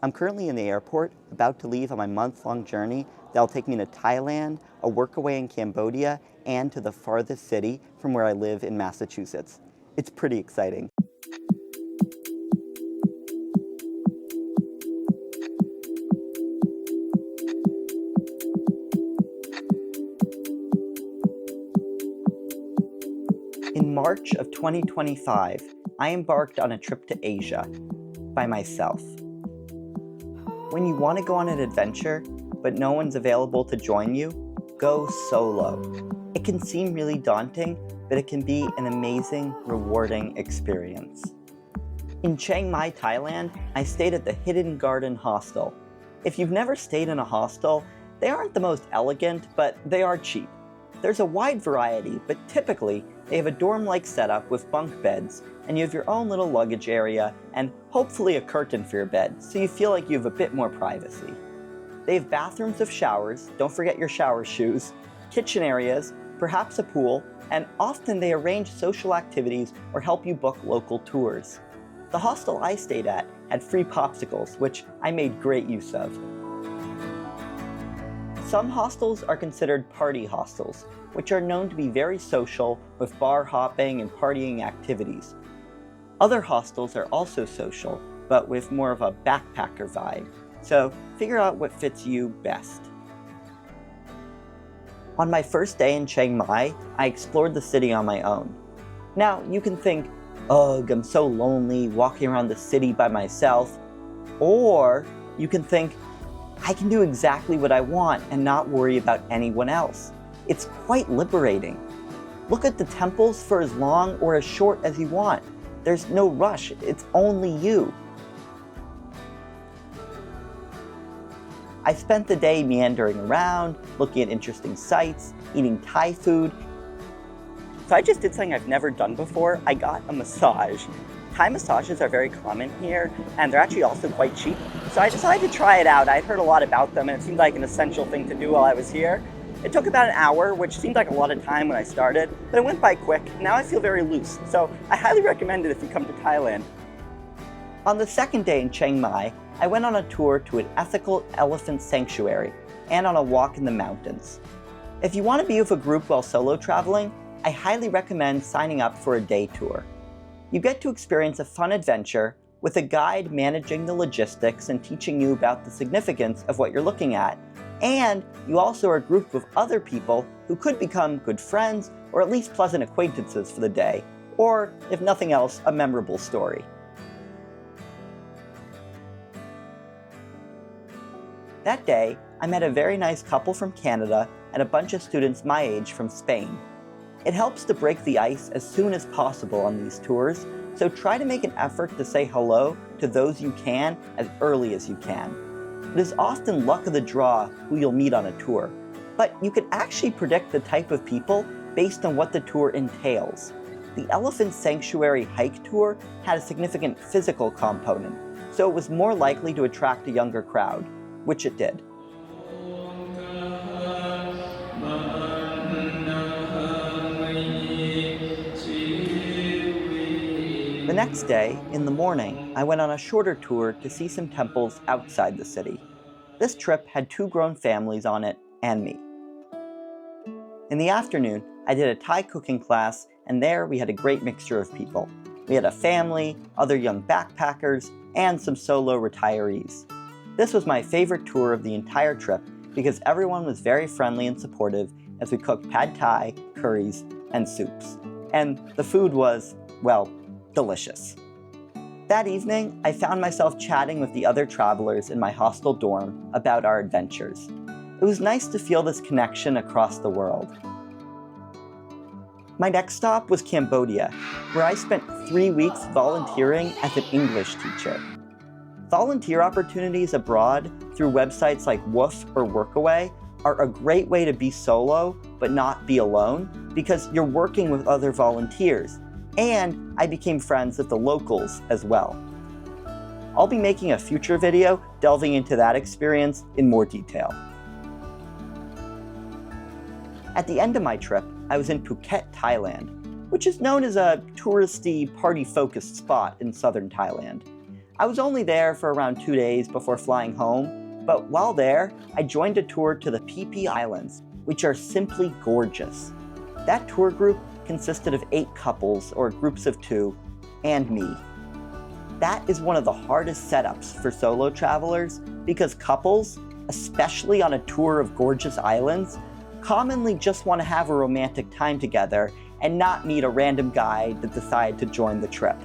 I'm currently in the airport, about to leave on my month-long journey that'll take me to Thailand, a workaway in Cambodia, and to the farthest city from where I live in Massachusetts. It's pretty exciting. In March of 2025, I embarked on a trip to Asia by myself. When you want to go on an adventure, but no one's available to join you, go solo. It can seem really daunting, but it can be an amazing, rewarding experience. In Chiang Mai, Thailand, I stayed at the Hidden Garden Hostel. If you've never stayed in a hostel, they aren't the most elegant, but they are cheap. There's a wide variety, but typically, they have a dorm-like setup with bunk beds, and you have your own little luggage area, and hopefully a curtain for your bed, so you feel like you have a bit more privacy. They have bathrooms with showers, don't forget your shower shoes, kitchen areas, perhaps a pool, and often they arrange social activities or help you book local tours. The hostel I stayed at had free popsicles, which I made great use of. Some hostels are considered party hostels, which are known to be very social with bar hopping and partying activities. Other hostels are also social, but with more of a backpacker vibe, so figure out what fits you best. On my first day in Chiang Mai, I explored the city on my own. Now, you can think, ugh, I'm so lonely walking around the city by myself, or you can think, I can do exactly what I want and not worry about anyone else. It's quite liberating. Look at the temples for as long or as short as you want. There's no rush, it's only you. I spent the day meandering around, looking at interesting sights, eating Thai food. So I just did something I've never done before. I got a massage. Thai massages are very common here, and they're actually also quite cheap. So I decided to try it out. I'd heard a lot about them, and it seemed like an essential thing to do while I was here. It took about an hour, which seemed like a lot of time when I started, but it went by quick. Now I feel very loose, so I highly recommend it if you come to Thailand. On the second day in Chiang Mai, I went on a tour to an ethical elephant sanctuary and on a walk in the mountains. If you want to be with a group while solo traveling, I highly recommend signing up for a day tour. You get to experience a fun adventure with a guide managing the logistics and teaching you about the significance of what you're looking at. And you also are grouped with other people who could become good friends or at least pleasant acquaintances for the day, or, if nothing else, a memorable story. That day, I met a very nice couple from Canada and a bunch of students my age from Spain. It helps to break the ice as soon as possible on these tours, so try to make an effort to say hello to those you can as early as you can. It is often luck of the draw who you'll meet on a tour, but you can actually predict the type of people based on what the tour entails. The Elephant Sanctuary hike tour had a significant physical component, so it was more likely to attract a younger crowd, which it did. The next day, in the morning, I went on a shorter tour to see some temples outside the city. This trip had 2 grown families on it and me. In the afternoon, I did a Thai cooking class, and there we had a great mixture of people. We had a family, other young backpackers, and some solo retirees. This was my favorite tour of the entire trip because everyone was very friendly and supportive as we cooked pad thai, curries, and soups. And the food was, well, delicious. That evening, I found myself chatting with the other travelers in my hostel dorm about our adventures. It was nice to feel this connection across the world. My next stop was Cambodia, where I spent 3 weeks volunteering as an English teacher. Volunteer opportunities abroad through websites like Woof or Workaway are a great way to be solo but not be alone because you're working with other volunteers, and I became friends with the locals as well. I'll be making a future video delving into that experience in more detail. At the end of my trip, I was in Phuket, Thailand, which is known as a touristy, party-focused spot in southern Thailand. I was only there for around 2 days before flying home, but while there, I joined a tour to the Phi Phi Islands, which are simply gorgeous. That tour group consisted of 8 couples, or groups of 2, and me. That is one of the hardest setups for solo travelers because couples, especially on a tour of gorgeous islands, commonly just want to have a romantic time together and not meet a random guy that decided to join the trip.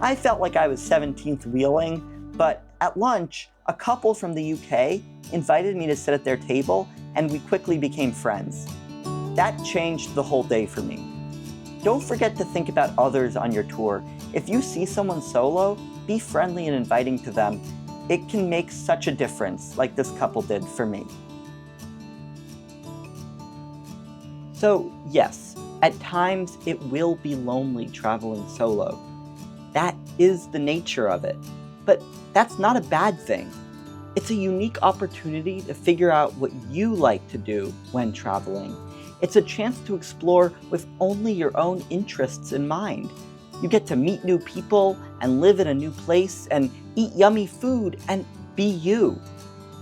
I felt like I was 17th wheeling, but at lunch, a couple from the UK invited me to sit at their table and we quickly became friends. That changed the whole day for me. Don't forget to think about others on your tour. If you see someone solo, be friendly and inviting to them. It can make such a difference, like this couple did for me. So yes, at times it will be lonely traveling solo. That is the nature of it. But that's not a bad thing. It's a unique opportunity to figure out what you like to do when traveling. It's a chance to explore with only your own interests in mind. You get to meet new people and live in a new place and eat yummy food and be you.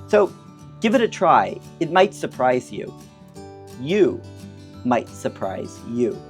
So give it a try. It might surprise you. You might surprise you.